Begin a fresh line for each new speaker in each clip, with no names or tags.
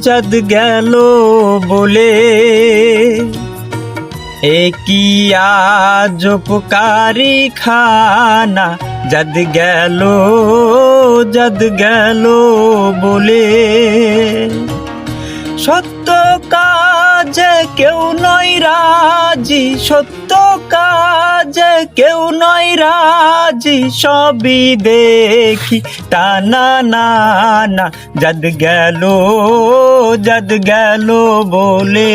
जद গেল বলে কি আজ উপকারী খানা जद গেল বলে সত্য কাজে কেউ নয় রাজি সত্য কাজে কেউ নয় রাজি সবই দেখি টানা না না जद গেল বলে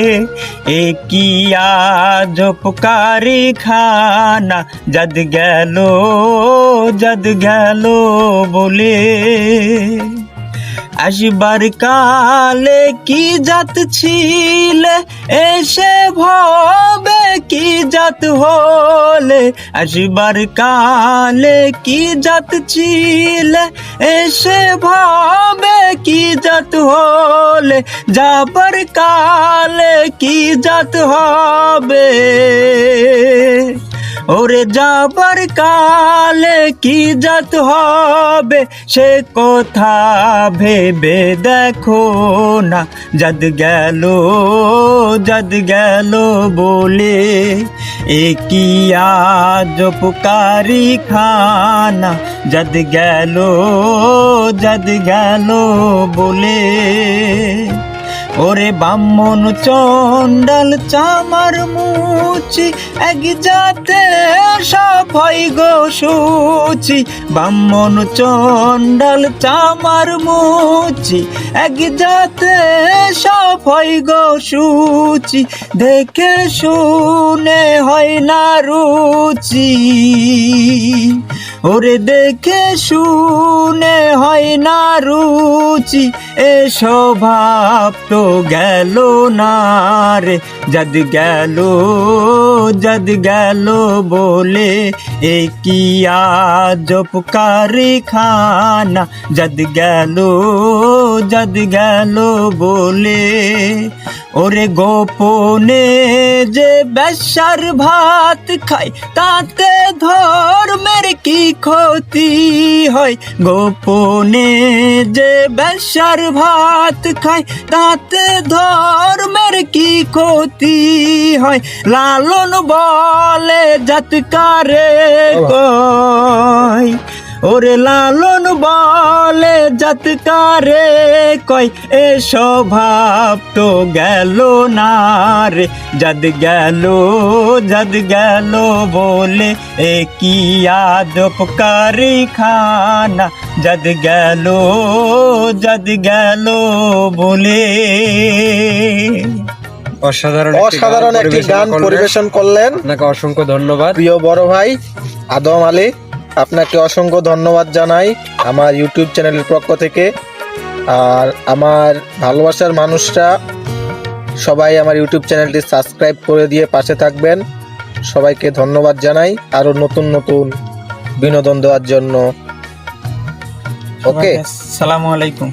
কি আজ উপকারী খানা जद গেল বলে আসবার কালে কি জাত ছিলে এসে ভবে কি জাত হলে আসবার কালে কি জাত ছিলে এসে ভবে কি জাত হলে যাবার কালে কি জাত হবে ওরে যাবার কালে কি জাত হবে সে কথা ভেবে দেখো না जद গেল বলে কি আজ উপকারী খানা जद গেল বলে ওরে ব্রাহ্মণ চণ্ডাল চামার মুচি এক জাতে সবাই গো সুচি ব্রাহ্মণ চণ্ডাল চামার মুচি এক জাতে সবাই গো সুচি দেখে শুনে হয় না রুচি ওরে দেখে শুনে হয় না রুচি এ স্বভাব তো গেল না রে जद গেল বলে কি আজ উপকারী খানা जद গেল বলে ওরে গোপনে যে বেশ্যার ভাত খায় তাতে ধর্মের কি ক্ষতি হয় গোপনে যে বেশ্যার ভাত খায় তাতে ধর্মের কি ক্ষতি হয় লালন বলে জাতকারে কয় ওরে লালন বলে জাতকারে কয় এ স্বভাব তো গেল না রে जद গেল বলে কি আজ উপকারী খানা जद গেল বলে
অসাধারণ একটি গান পরিবেশন করলেন।
আপনাকে অসংখ্য ধন্যবাদ
প্রিয় বড় ভাই আদম আলী, আপনাকে অসংখ্য ধন্যবাদ জানাই আমার ইউটিউব চ্যানেলের পক্ষ থেকে। আর আমার ভালোবাসার মানুষরা সবাই আমার ইউটিউব চ্যানেলটি সাবস্ক্রাইব করে দিয়ে পাশে থাকবেন। সবাইকে ধন্যবাদ জানাই আরো নতুন নতুন বিনোদন দেওয়ার জন্য। ওকে,
আসসালামু আলাইকুম।